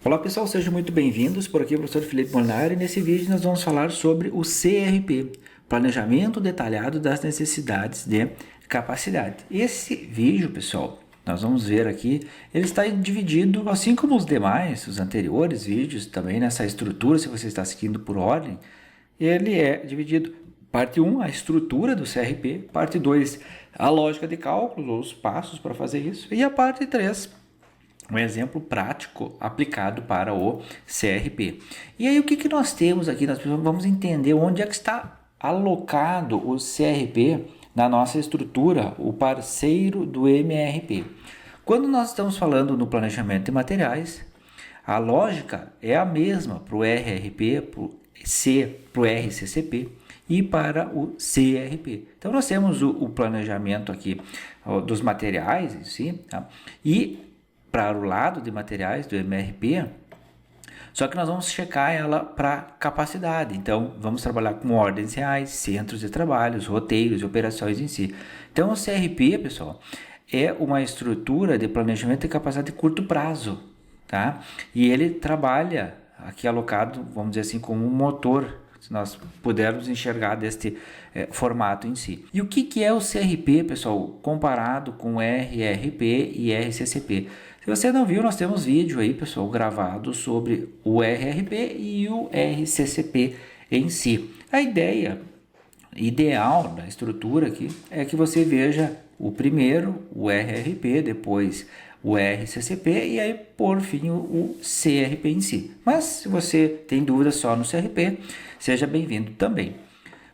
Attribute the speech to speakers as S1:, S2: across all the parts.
S1: Olá pessoal, sejam muito bem-vindos. Por aqui o professor Felipe Molinari. Nesse vídeo nós vamos falar sobre o CRP, Planejamento Detalhado das Necessidades de Capacidade. Esse vídeo, pessoal, nós vamos ver aqui, ele está dividido, assim como os demais, os anteriores vídeos, também nessa estrutura, se você está seguindo por ordem, ele é dividido. Parte 1, a estrutura do CRP. Parte 2, a lógica de cálculo, os passos para fazer isso. E a parte 3, um exemplo prático aplicado para o CRP. E aí o que nós temos aqui? Nós vamos entender onde é que está alocado o CRP na nossa estrutura, o parceiro do MRP. Quando nós estamos falando no planejamento de materiais, a lógica é a mesma para o RRP, para o RCCP e para o CRP. Então nós temos o planejamento aqui dos materiais em si, tá? E para o lado de materiais do MRP, só que nós vamos checar ela para capacidade. Então, vamos trabalhar com ordens reais, centros de trabalhos, roteiros e operações em si. Então, o CRP, pessoal, é uma estrutura de planejamento de capacidade de curto prazo, tá? E ele trabalha aqui alocado, vamos dizer assim, como um motor, se nós pudermos enxergar deste formato em si. E o que é o CRP, pessoal, comparado com o RRP e RCCP? Se você não viu, nós temos vídeo aí, pessoal, gravado sobre o RRP e o RCCP em si. A ideia ideal da estrutura aqui é que você veja o primeiro, o RRP, depois o RCCP e aí, por fim, o CRP em si. Mas, se você tem dúvida só no CRP, seja bem-vindo também.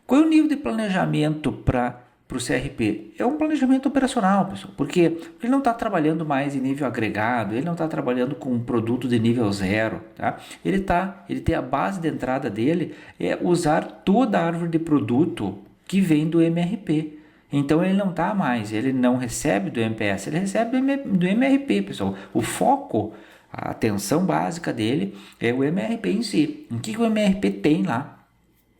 S1: Qual é o nível de planejamento para o CRP? É um planejamento operacional, pessoal, porque ele não está trabalhando mais em nível agregado, ele não está trabalhando com um produto de nível zero, tá? Ele tem a base de entrada dele, é usar toda a árvore de produto que vem do MRP. Então ele não está mais, ele não recebe do MPS, ele recebe do MRP, pessoal. O foco, a atenção básica dele é o MRP em si. O que o MRP tem lá?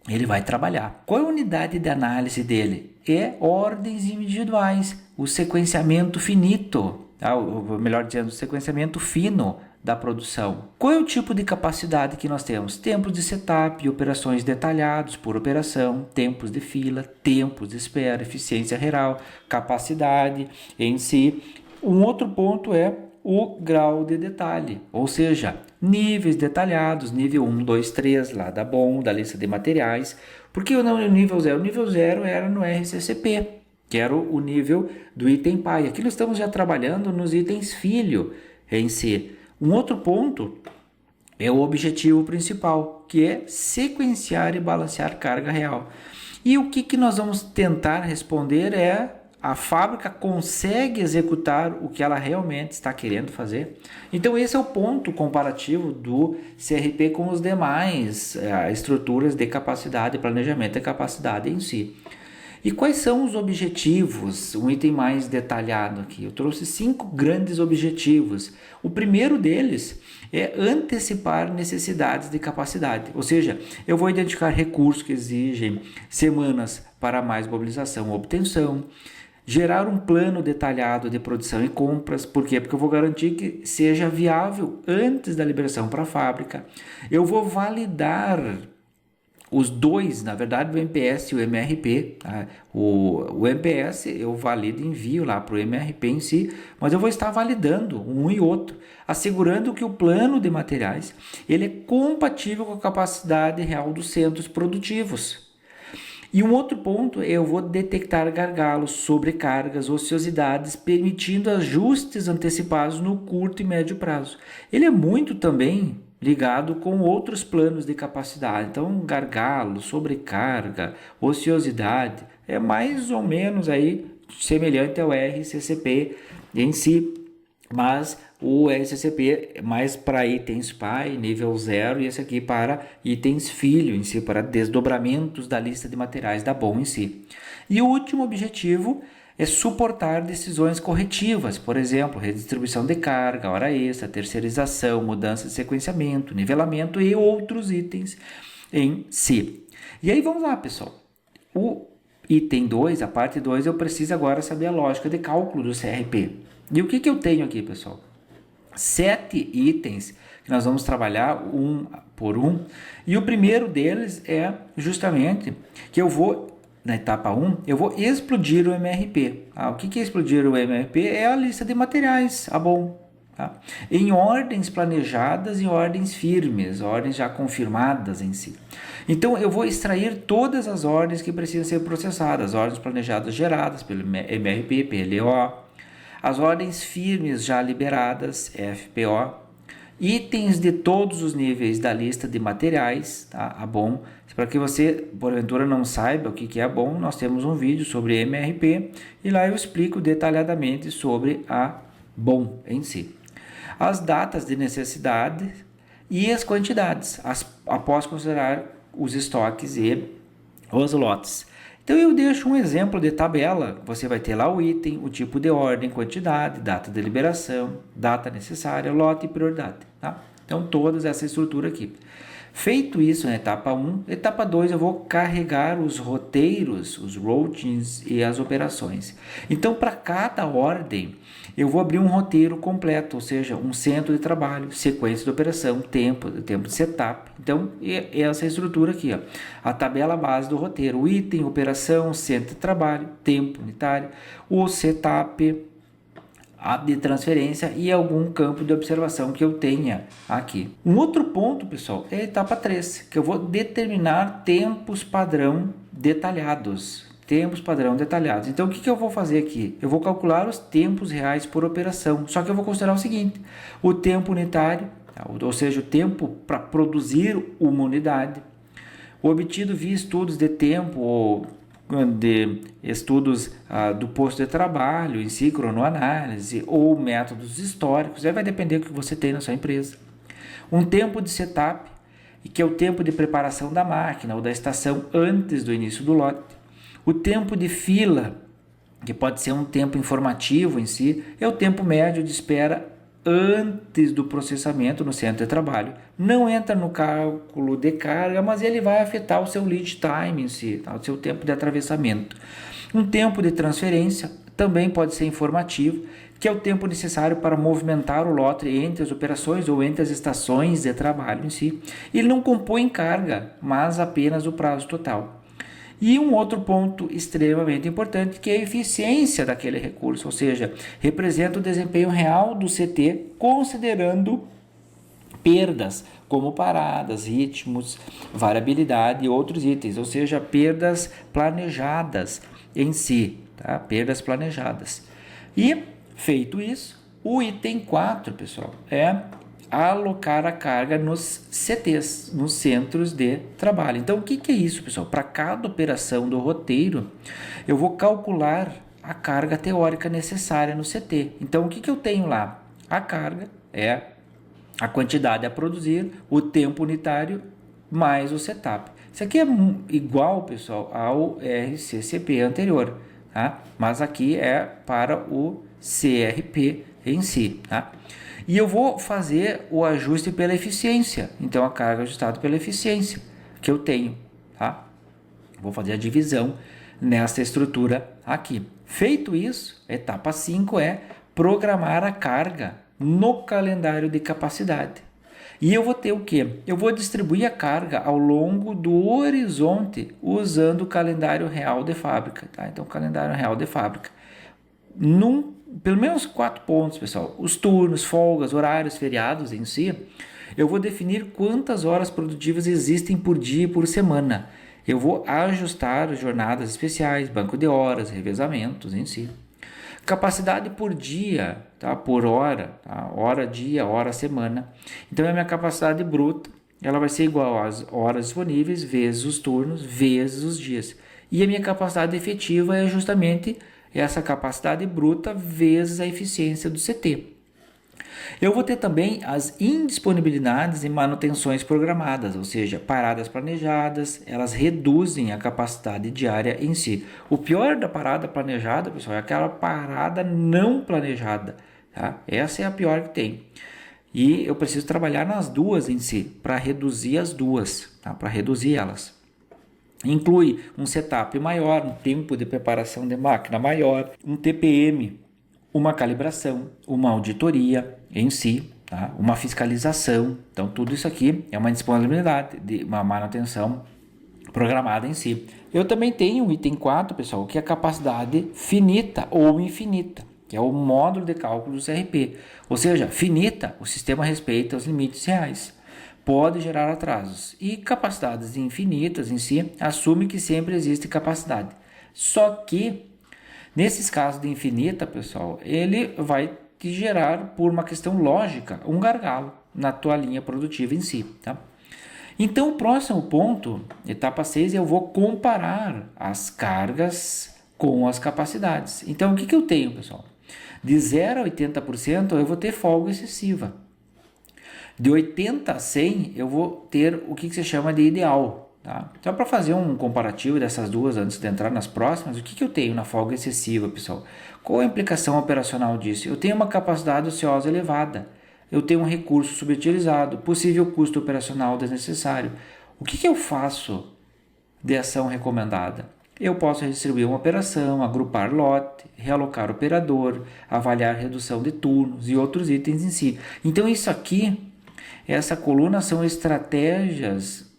S1: Ele vai trabalhar. Qual é a unidade de análise dele? É ordens individuais, o sequenciamento finito, tá? Ou melhor dizendo, o sequenciamento fino da produção. Qual é o tipo de capacidade que nós temos? Tempos de setup, operações detalhados por operação, tempos de fila, tempos de espera, eficiência real, capacidade em si. Um outro ponto é o grau de detalhe, ou seja, níveis detalhados, nível 1, 2, 3, lá da BOM, da lista de materiais. Por que não o nível 0? O nível 0 era no RCCP, que era o nível do item pai. Aqui nós estamos já trabalhando nos itens filho em si. Um outro ponto é o objetivo principal, que é sequenciar e balancear carga real. E o que nós vamos tentar responder é: a fábrica consegue executar o que ela realmente está querendo fazer? Então esse é o ponto comparativo do CRP com os demais estruturas de capacidade, planejamento e capacidade em si. E quais são os objetivos? Um item mais detalhado aqui. Eu trouxe 5 grandes objetivos. O primeiro deles é antecipar necessidades de capacidade. Ou seja, eu vou identificar recursos que exigem semanas para mais mobilização ou obtenção. Gerar um plano detalhado de produção e compras. Por quê? Porque eu vou garantir que seja viável antes da liberação para a fábrica. Eu vou validar os dois, na verdade, o MPS e o MRP. Tá? O MPS eu valido e envio lá para o MRP em si, mas eu vou estar validando um e outro, assegurando que o plano de materiais ele é compatível com a capacidade real dos centros produtivos. E um outro ponto é eu vou detectar gargalos, sobrecargas, ociosidades, permitindo ajustes antecipados no curto e médio prazo. Ele é muito também ligado com outros planos de capacidade. Então, gargalo, sobrecarga, ociosidade, é mais ou menos aí semelhante ao RCCP em si, mas o RCCP é mais para itens pai, nível 0, e esse aqui para itens filho em si, para desdobramentos da lista de materiais da BOM em si. E o último objetivo é suportar decisões corretivas, por exemplo, redistribuição de carga, hora extra, terceirização, mudança de sequenciamento, nivelamento e outros itens em si. E aí vamos lá, pessoal. O item 2, a parte 2, eu preciso agora saber a lógica de cálculo do CRP. E o que eu tenho aqui, pessoal? 7 itens que nós vamos trabalhar um por um. E o primeiro deles é justamente que eu vou, na etapa 1, eu vou explodir o MRP. O que é explodir o MRP? É a lista de materiais, bom. Tá? Em ordens planejadas e ordens firmes, ordens já confirmadas em si. Então eu vou extrair todas as ordens que precisam ser processadas, ordens planejadas geradas pelo MRP, PLO, as ordens firmes já liberadas, FPO, itens de todos os níveis da lista de materiais, tá? Bom. Para que você, porventura, não saiba o que é bom, nós temos um vídeo sobre MRP e lá eu explico detalhadamente sobre a bom em si. As datas de necessidade e as quantidades, após considerar os estoques e os lotes. Então eu deixo um exemplo de tabela, você vai ter lá o item, o tipo de ordem, quantidade, data de liberação, data necessária, lote e prioridade. Tá? Então toda essa estrutura aqui. Feito isso na etapa 1, etapa 2 eu vou carregar os roteiros, os routines e as operações. Então para cada ordem eu vou abrir um roteiro completo, ou seja, um centro de trabalho, sequência de operação, tempo de setup. Então é essa estrutura aqui, ó. A tabela base do roteiro, o item, operação, centro de trabalho, tempo unitário, o setup, de transferência e algum campo de observação que eu tenha aqui. Um outro ponto, pessoal, é a etapa 3, que eu vou determinar tempos padrão detalhados. Tempos padrão detalhados. Então, o que eu vou fazer aqui? Eu vou calcular os tempos reais por operação, só que eu vou considerar o seguinte, o tempo unitário, ou seja, o tempo para produzir uma unidade, o obtido via estudos de tempo ou de estudos do posto de trabalho em si, cronoanálise ou métodos históricos, aí vai depender do que você tem na sua empresa. Um tempo de setup, que é o tempo de preparação da máquina ou da estação antes do início do lote. O tempo de fila, que pode ser um tempo informativo em si, é o tempo médio de espera antes do processamento no centro de trabalho. Não entra no cálculo de carga, mas ele vai afetar o seu lead time em si, tá? O seu tempo de atravessamento. Um tempo de transferência também pode ser informativo, que é o tempo necessário para movimentar o lote entre as operações ou entre as estações de trabalho em si. Ele não compõe carga, mas apenas o prazo total. E um outro ponto extremamente importante, que é a eficiência daquele recurso, ou seja, representa o desempenho real do CT, considerando perdas, como paradas, ritmos, variabilidade e outros itens, ou seja, perdas planejadas em si, tá? Perdas planejadas. E, feito isso, o item 4, pessoal, é alocar a carga nos CTs, nos centros de trabalho. Então, o que é isso, pessoal? Para cada operação do roteiro, eu vou calcular a carga teórica necessária no CT. Então, o que eu tenho lá? A carga é a quantidade a produzir, o tempo unitário, mais o setup. Isso aqui é igual, pessoal, ao RCCP anterior, tá? Mas aqui é para o CRP em si, tá? E eu vou fazer o ajuste pela eficiência. Então, a carga ajustada pela eficiência que eu tenho, tá? Vou fazer a divisão nessa estrutura aqui. Feito isso, etapa 5 é programar a carga no calendário de capacidade. E eu vou ter o quê? Eu vou distribuir a carga ao longo do horizonte usando o calendário real de fábrica, tá? Então, calendário real de fábrica. Pelo menos 4 pontos, pessoal. Os turnos, folgas, horários, feriados em si, eu vou definir quantas horas produtivas existem por dia e por semana. Eu vou ajustar jornadas especiais, banco de horas, revezamentos em si. Capacidade por dia, tá? Por hora, tá? Hora dia, hora semana. Então, a minha capacidade bruta, ela vai ser igual às horas disponíveis vezes os turnos, vezes os dias. E a minha capacidade efetiva é justamente essa capacidade bruta vezes a eficiência do CT. Eu vou ter também as indisponibilidades e manutenções programadas, ou seja, paradas planejadas, elas reduzem a capacidade diária em si. O pior da parada planejada, pessoal, é aquela parada não planejada, tá? Essa é a pior que tem. E eu preciso trabalhar nas duas em si, para reduzir as duas, tá? Para reduzir elas. Inclui um setup maior, um tempo de preparação de máquina maior, um TPM, uma calibração, uma auditoria em si, tá? Uma fiscalização. Então, tudo isso aqui é uma disponibilidade de uma manutenção programada em si. Eu também tenho o item 4, pessoal, que é a capacidade finita ou infinita, que é o módulo de cálculo do CRP. Ou seja, finita, o sistema respeita os limites reais. Pode gerar atrasos. E capacidades infinitas em si, assume que sempre existe capacidade. Só que, nesses casos de infinita, pessoal, ele vai te gerar, por uma questão lógica, um gargalo na tua linha produtiva em si, tá? Então, o próximo ponto, etapa 6, eu vou comparar as cargas com as capacidades. Então, o que eu tenho, pessoal? De 0 a 80% eu vou ter folga excessiva. De 80 a 100 eu vou ter o que se chama de ideal. Tá? Então, para fazer um comparativo dessas duas antes de entrar nas próximas, o que eu tenho na folga excessiva, pessoal? Qual a implicação operacional disso? Eu tenho uma capacidade ociosa elevada. Eu tenho um recurso subutilizado, possível custo operacional desnecessário. O que eu faço de ação recomendada? Eu posso distribuir uma operação, agrupar lote, realocar operador, avaliar redução de turnos e outros itens em si. Então isso aqui, essa coluna são estratégias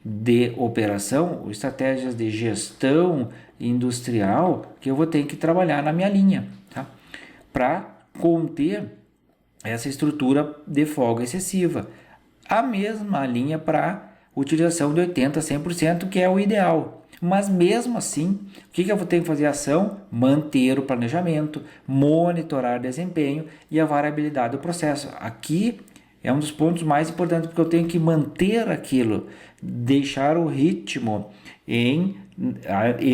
S1: de operação, estratégias de gestão industrial que eu vou ter que trabalhar na minha linha, tá? Para conter essa estrutura de folga excessiva. A mesma linha para utilização de 80% a 100%, que é o ideal. Mas mesmo assim, o que eu vou ter que fazer? Ação, manter o planejamento, monitorar desempenho e a variabilidade do processo. Aqui é um dos pontos mais importantes, porque eu tenho que manter aquilo, deixar o ritmo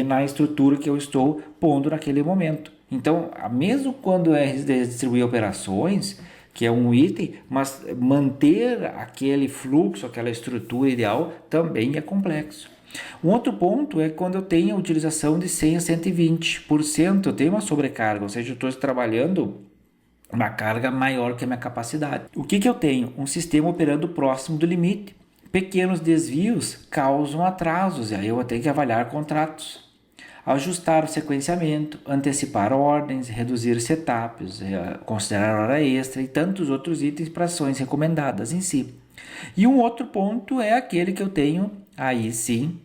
S1: na estrutura que eu estou pondo naquele momento. Então, mesmo quando é distribuir operações, que é um item, mas manter aquele fluxo, aquela estrutura ideal também é complexo. Um outro ponto é quando eu tenho a utilização de 100 a 120%, eu tenho uma sobrecarga, ou seja, eu estou trabalhando uma carga maior que a minha capacidade. O que eu tenho? Um sistema operando próximo do limite. Pequenos desvios causam atrasos, e aí eu vou ter que avaliar contratos. Ajustar o sequenciamento, antecipar ordens, reduzir setups, considerar hora extra e tantos outros itens para ações recomendadas em si. E um outro ponto é aquele que eu tenho, aí sim,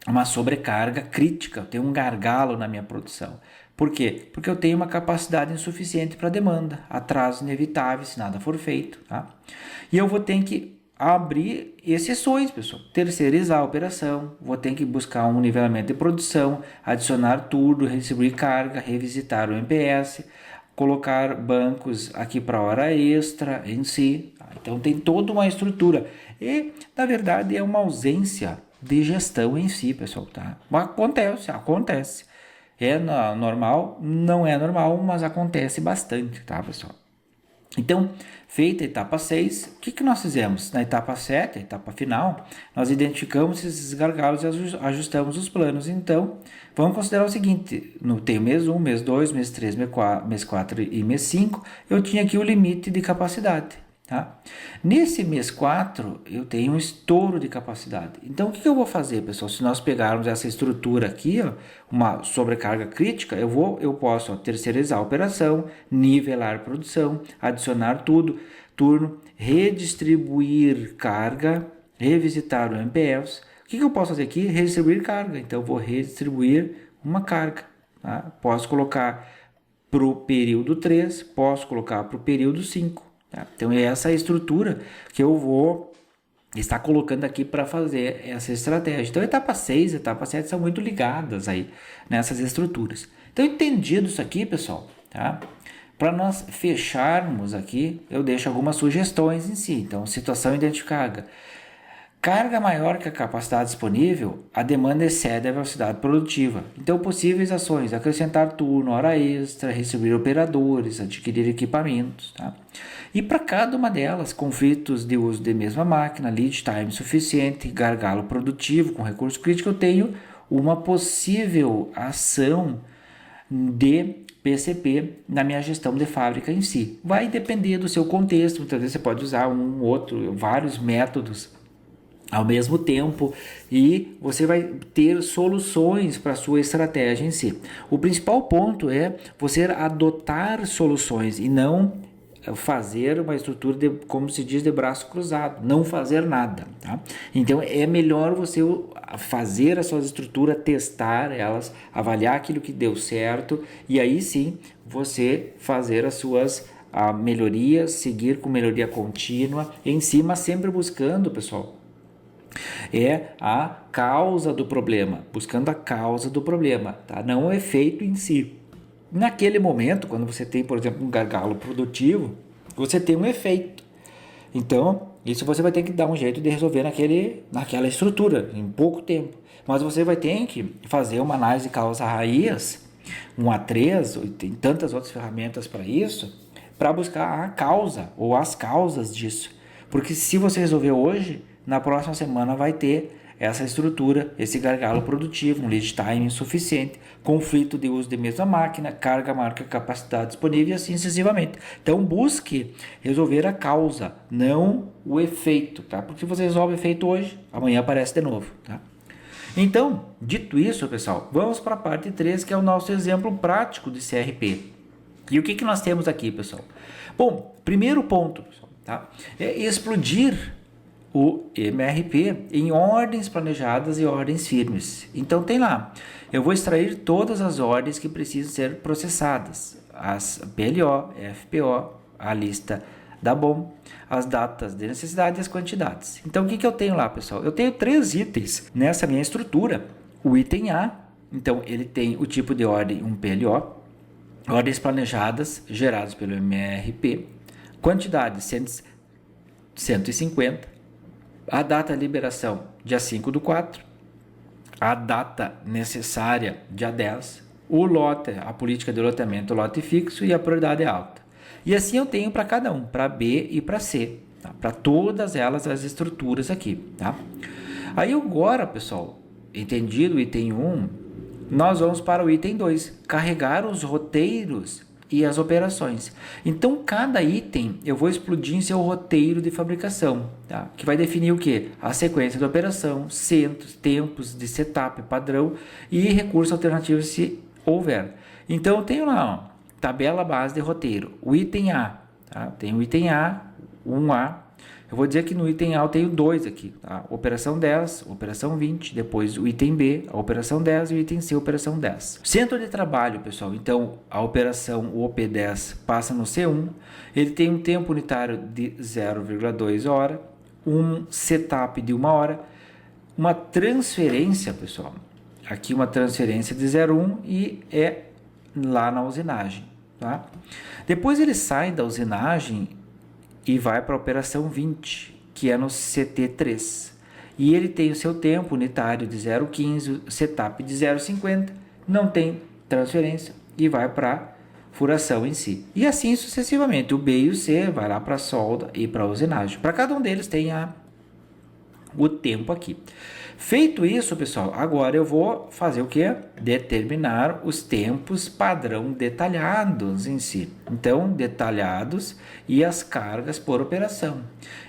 S1: uma sobrecarga crítica, eu tenho um gargalo na minha produção. Por quê? Porque eu tenho uma capacidade insuficiente para a demanda, atraso inevitável se nada for feito. Tá? E eu vou ter que abrir exceções, pessoal. Terceirizar a operação, vou ter que buscar um nivelamento de produção, adicionar turno, redistribuir carga, revisitar o MPS, colocar bancos aqui para hora extra em si. Então tem toda uma estrutura e, na verdade, é uma ausência de gestão em si, pessoal. Tá? Acontece. É normal? Não é normal, mas acontece bastante, tá, pessoal? Então, feita a etapa 6, o que nós fizemos? Na etapa 7, a etapa final, nós identificamos esses gargalos e ajustamos os planos. Então, vamos considerar o seguinte, tem o mês 1, mês 2, mês 3, mês 4 e mês 5, eu tinha aqui o limite de capacidade. Tá? Nesse mês 4, eu tenho um estouro de capacidade. Então, o que eu vou fazer, pessoal? Se nós pegarmos essa estrutura aqui, ó, uma sobrecarga crítica, eu posso terceirizar a operação, nivelar a produção, adicionar turno, redistribuir carga, revisitar o MPFs. O que eu posso fazer aqui? Redistribuir carga. Então, eu vou redistribuir uma carga. Tá? Posso colocar para o período 3, posso colocar para o período 5. Tá? Então é essa estrutura que eu vou estar colocando aqui para fazer essa estratégia. Então etapa 6 e etapa 7 são muito ligadas aí nessas estruturas. Então entendido isso aqui, pessoal, tá? Para nós fecharmos aqui, eu deixo algumas sugestões em si. Então situação identificada. Carga maior que a capacidade disponível, a demanda excede a velocidade produtiva. Então, possíveis ações: acrescentar turno, hora extra, receber operadores, adquirir equipamentos. Tá? E para cada uma delas, conflitos de uso de mesma máquina, lead time suficiente, gargalo produtivo com recurso crítico, eu tenho uma possível ação de PCP na minha gestão de fábrica em si. Vai depender do seu contexto, muitas vezes você pode usar vários métodos ao mesmo tempo e você vai ter soluções para a sua estratégia em si. O principal ponto é você adotar soluções e não fazer uma estrutura, como se diz, de braço cruzado, não fazer nada, tá? Então é melhor você fazer as suas estruturas, testar elas, avaliar aquilo que deu certo e aí sim você fazer as suas melhorias, seguir com melhoria contínua, em cima sempre buscando, pessoal, a causa do problema, buscando a causa do problema, tá? Não o efeito em si. Naquele momento, quando você tem, por exemplo, um gargalo produtivo, você tem um efeito. Então, isso você vai ter que dar um jeito de resolver naquela estrutura, em pouco tempo. Mas você vai ter que fazer uma análise causa-raiz, um A3, tem tantas outras ferramentas para isso, para buscar a causa ou as causas disso. Porque se você resolver hoje, na próxima semana vai ter essa estrutura, esse gargalo produtivo, um lead time insuficiente, conflito de uso de mesma máquina, carga, marca, capacidade disponível e assim sucessivamente. Então busque resolver a causa, não o efeito, tá? Porque se você resolve o efeito hoje, amanhã aparece de novo, tá? Então, dito isso, pessoal, vamos para a parte 3, que é o nosso exemplo prático de CRP. E o que nós temos aqui, pessoal? Bom, primeiro ponto, pessoal, tá? É explodir o MRP em ordens planejadas e ordens firmes. Então tem lá, eu vou extrair todas as ordens que precisam ser processadas, as PLO, FPO, a lista da BOM, as datas de necessidade e as quantidades. Então o que eu tenho lá, pessoal? Eu tenho 3 itens nessa minha estrutura. O item A, então ele tem o tipo de ordem, um PLO, ordens planejadas geradas pelo MRP, quantidade 150, a data de liberação, dia 5/4, a data necessária, dia 10, o lote, a política de loteamento, lote fixo e a prioridade alta. E assim eu tenho para cada um, para B e para C, tá? Para todas elas as estruturas aqui, tá? Aí agora, pessoal, entendido o item 1, nós vamos para o item 2, carregar os roteiros e as operações. Então, cada item eu vou explodir em seu roteiro de fabricação, tá? Que vai definir o que? A sequência de operação, centros, tempos de setup padrão e recursos alternativos se houver. Então, eu tenho lá, ó, tabela base de roteiro, o item A, tá? Tem o item A, 1A. Eu vou dizer que no item A eu tenho 2 aqui, tá? Operação 10, operação 20, depois o item B, a operação 10 e o item C, a operação 10. Centro de trabalho, pessoal, então a operação, o OP10 passa no C1, ele tem um tempo unitário de 0,2 hora, um setup de 1 hora, uma transferência, pessoal, aqui uma transferência de 0,1 e é lá na usinagem, tá? Depois ele sai da usinagem e vai para a operação 20, que é no CT3. E ele tem o seu tempo unitário de 0,15, setup de 0,50, não tem transferência e vai para furação em si. E assim sucessivamente, o B e o C vai lá para a solda e para a usinagem. Para cada um deles tem o tempo aqui. Feito isso, pessoal, agora eu vou fazer o que? Determinar os tempos padrão detalhados em si. Então, detalhados e as cargas por operação.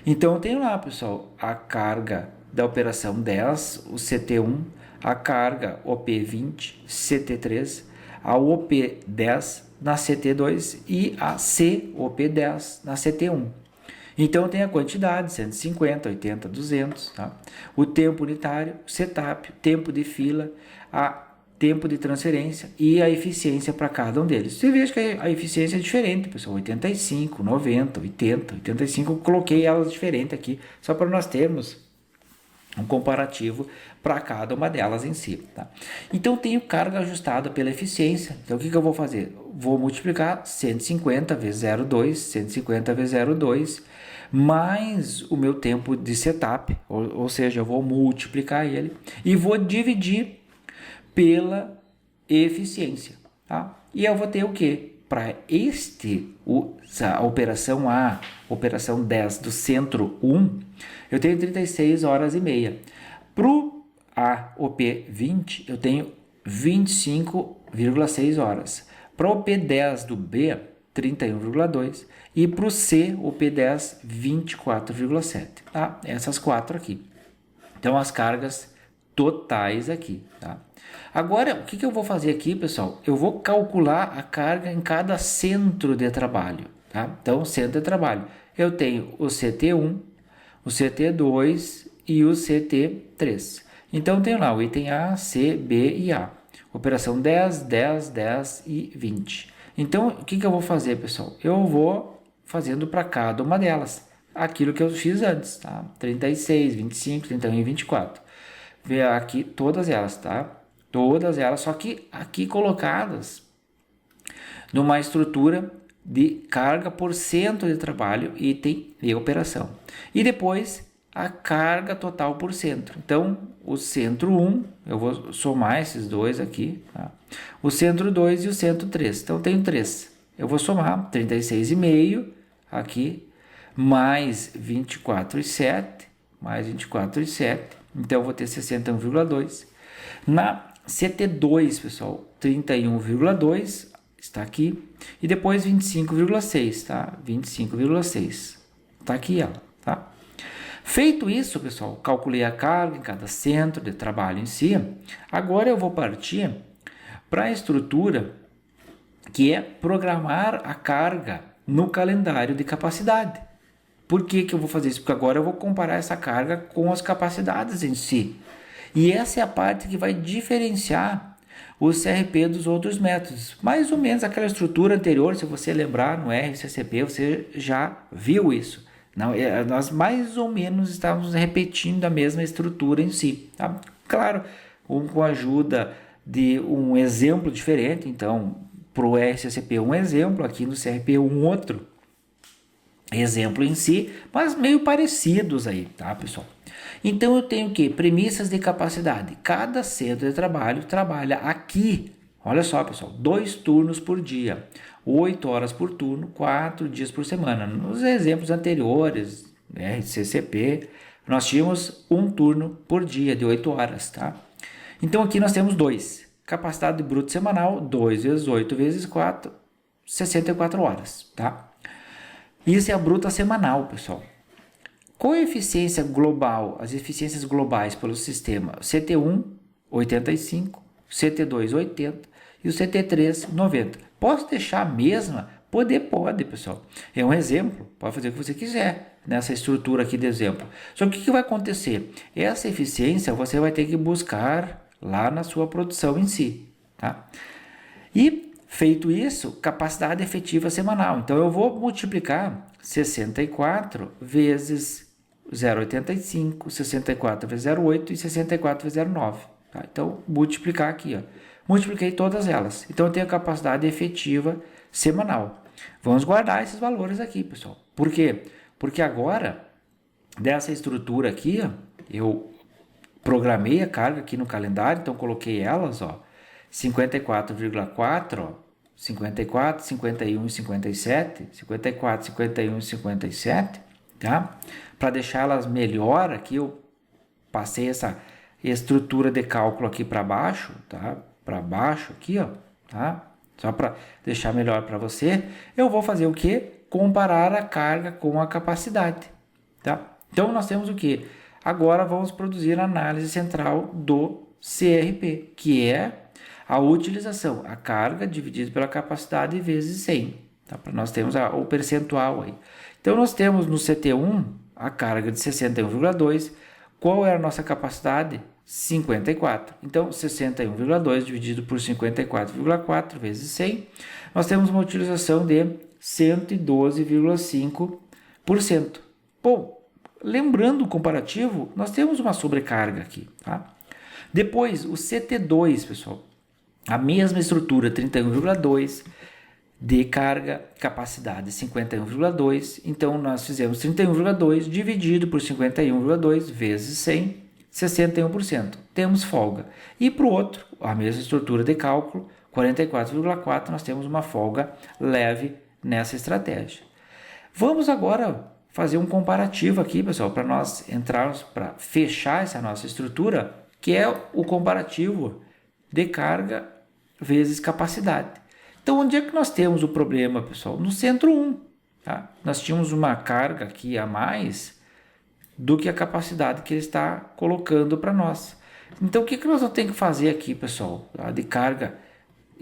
S1: Então, eu tenho lá, pessoal, a carga da operação 10, o CT1, a carga OP20, CT3, a OP10 na CT2 e a COP10 na CT1. Então tem a quantidade, 150, 80, 200, tá? O tempo unitário, setup, tempo de fila, a tempo de transferência e a eficiência para cada um deles. Você veja que a eficiência é diferente, pessoal, 85, 90, 80, 85, eu coloquei elas diferentes aqui, só para nós termos um comparativo para cada uma delas em si, tá? Então tenho carga ajustada pela eficiência. Então o que eu vou fazer? Vou multiplicar 150 vezes 0,2, 150 vezes 0,2, mais o meu tempo de setup, ou seja, eu vou multiplicar ele e vou dividir pela eficiência, tá? E eu vou ter o que? Para a operação A, operação 10 do centro 1, eu tenho 36 horas e meia. Para o AOP20, eu tenho 25,6 horas. Para o P10 do B, 31,2. E para o C, o P10, 24,7. Tá? Essas 4 aqui. Então, as cargas totais aqui, tá? Agora, o que eu vou fazer aqui, pessoal? Eu vou calcular a carga em cada centro de trabalho. tá? Então, centro de trabalho. Eu tenho o CT1, o CT2 e o CT3. Então, tenho lá o item A, C, B e A. Operação 10, 10, 10 e 20. Então, o que eu vou fazer, pessoal? Eu vou fazendo para cada uma delas aquilo que eu fiz antes, tá? 36, 25, 31 e 24. Ver aqui todas elas, tá? Todas elas, só que aqui colocadas numa estrutura de carga por cento de trabalho, item de operação. E depois a carga total por centro. Então, o centro 1, eu vou somar esses dois aqui, tá? O centro 2 e o centro 3. Então, eu tenho 3. Eu vou somar 36,5 aqui, mais 24,7, mais 24,7. Então, eu vou ter 61,2. Na CT2, pessoal, 31,2 está aqui. E depois 25,6, tá? 25,6. Está aqui ela, tá? Feito isso, pessoal, calculei a carga em cada centro de trabalho em si. Agora eu vou partir para a estrutura que é programar a carga no calendário de capacidade. Por que eu vou fazer isso? Porque agora eu vou comparar essa carga com as capacidades em si. E essa é a parte que vai diferenciar o CRP dos outros métodos. Mais ou menos aquela estrutura anterior, se você lembrar no RCCP, você já viu isso. Não, nós mais ou menos estávamos repetindo a mesma estrutura em si. Tá? Claro, com a ajuda de um exemplo diferente. Então, para o RCCP um exemplo, aqui no CRP um outro exemplo em si, mas meio parecidos aí, tá, pessoal? Então, eu tenho que premissas de capacidade. Cada centro de trabalho trabalha aqui, olha só, pessoal, 2 turnos por dia, 8 horas por turno, 4 dias por semana. Nos exemplos anteriores, RCCP, nós tínhamos um turno por dia de 8 horas, tá? Então, aqui nós temos 2. Capacidade bruta semanal, 2 vezes 8 vezes 4, 64 horas, tá? Isso é a bruta semanal, pessoal. Coeficiência global, as eficiências globais pelo sistema, CT1, 85, CT2, 80 e o CT3, 90. Posso deixar a mesma? Pode, pessoal. É um exemplo, pode fazer o que você quiser nessa estrutura aqui de exemplo. Só que o que vai acontecer? Essa eficiência você vai ter que buscar lá na sua produção em si, tá? E feito isso, capacidade efetiva semanal. Então, eu vou multiplicar 64 vezes 0,85, 64 vezes 0,8 e 64 vezes 0,9. Tá? Então, multiplicar aqui. Ó. Multipliquei todas elas. Então, eu tenho a capacidade efetiva semanal. Vamos guardar esses valores aqui, pessoal. Por quê? Porque agora, dessa estrutura aqui, ó, eu programei a carga aqui no calendário, então coloquei elas, ó, 54,4, ó, 54, 51 e 57, 54, 51 e 57, tá? Para deixar elas melhor aqui, eu passei essa estrutura de cálculo aqui para baixo, tá? Para baixo aqui, ó, tá? Só para deixar melhor para você, eu vou fazer o que? Comparar a carga com a capacidade, tá? Então, nós temos o que? Agora, vamos produzir a análise central do CRP, que é a utilização, a carga dividida pela capacidade vezes 100. Tá? Nós temos o percentual aí. Então, nós temos no CT1 a carga de 61,2. Qual é a nossa capacidade? 54. Então, 61,2 dividido por 54,4 vezes 100, nós temos uma utilização de 112,5%. Bom, lembrando o comparativo, nós temos uma sobrecarga aqui. Tá? Depois, o CT2, pessoal, a mesma estrutura, 31,2 de carga, capacidade 51,2. Então, nós fizemos 31,2 dividido por 51,2 vezes 100, 61%. Temos folga. E para o outro, a mesma estrutura de cálculo, 44,4, nós temos uma folga leve nessa estratégia. Vamos agora fazer um comparativo aqui, pessoal, para nós entrarmos, para fechar essa nossa estrutura, que é o comparativo de carga vezes capacidade. Então, onde é que nós temos o problema, pessoal? No centro 1. Tá? Nós tínhamos uma carga aqui a mais do que a capacidade que ele está colocando para nós. Então, o que nós vamos ter que fazer aqui, pessoal? De carga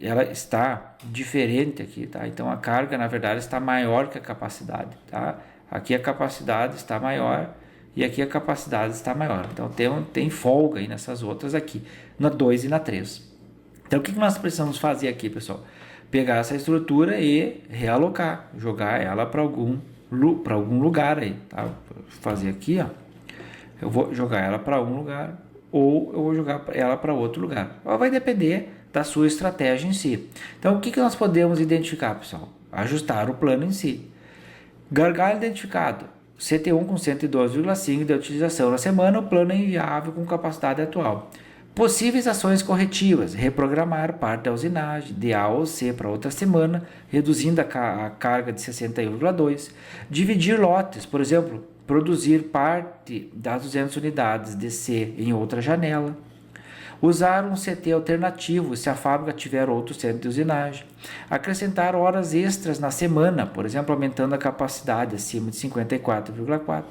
S1: ela está diferente aqui, tá? Então a carga, na verdade, está maior que a capacidade, tá? Aqui a capacidade está maior e aqui a capacidade está maior. Então tem folga aí nessas outras aqui, na 2 e na 3. Então o que nós precisamos fazer aqui, pessoal? Pegar essa estrutura e realocar, jogar ela para algum lugar aí, tá? Vou fazer aqui, ó. Eu vou jogar ela para um lugar ou eu vou jogar ela para outro lugar. Vai depender da sua estratégia em si. Então, o que nós podemos identificar, pessoal? Ajustar o plano em si. Gargalo identificado. CT1 com 112,5 de utilização na semana, o plano é inviável com capacidade atual. Possíveis ações corretivas: reprogramar parte da usinagem de A ou C para outra semana, reduzindo a carga de 61,2. Dividir lotes, por exemplo, produzir parte das 200 unidades de C em outra janela. Usar um CT alternativo se a fábrica tiver outro centro de usinagem. Acrescentar horas extras na semana, por exemplo, aumentando a capacidade acima de 54,4.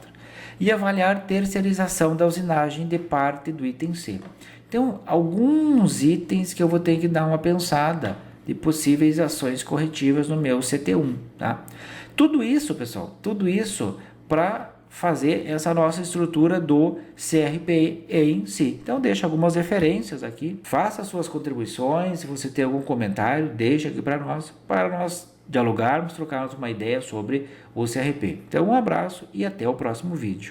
S1: E avaliar terceirização da usinagem de parte do item C. Então, alguns itens que eu vou ter que dar uma pensada de possíveis ações corretivas no meu CT1, tá? Tudo isso, pessoal, tudo isso para fazer essa nossa estrutura do CRP em si. Então, deixa algumas referências aqui, faça suas contribuições, se você tem algum comentário, deixa aqui para nós dialogarmos, trocarmos uma ideia sobre o CRP. Então, um abraço e até o próximo vídeo.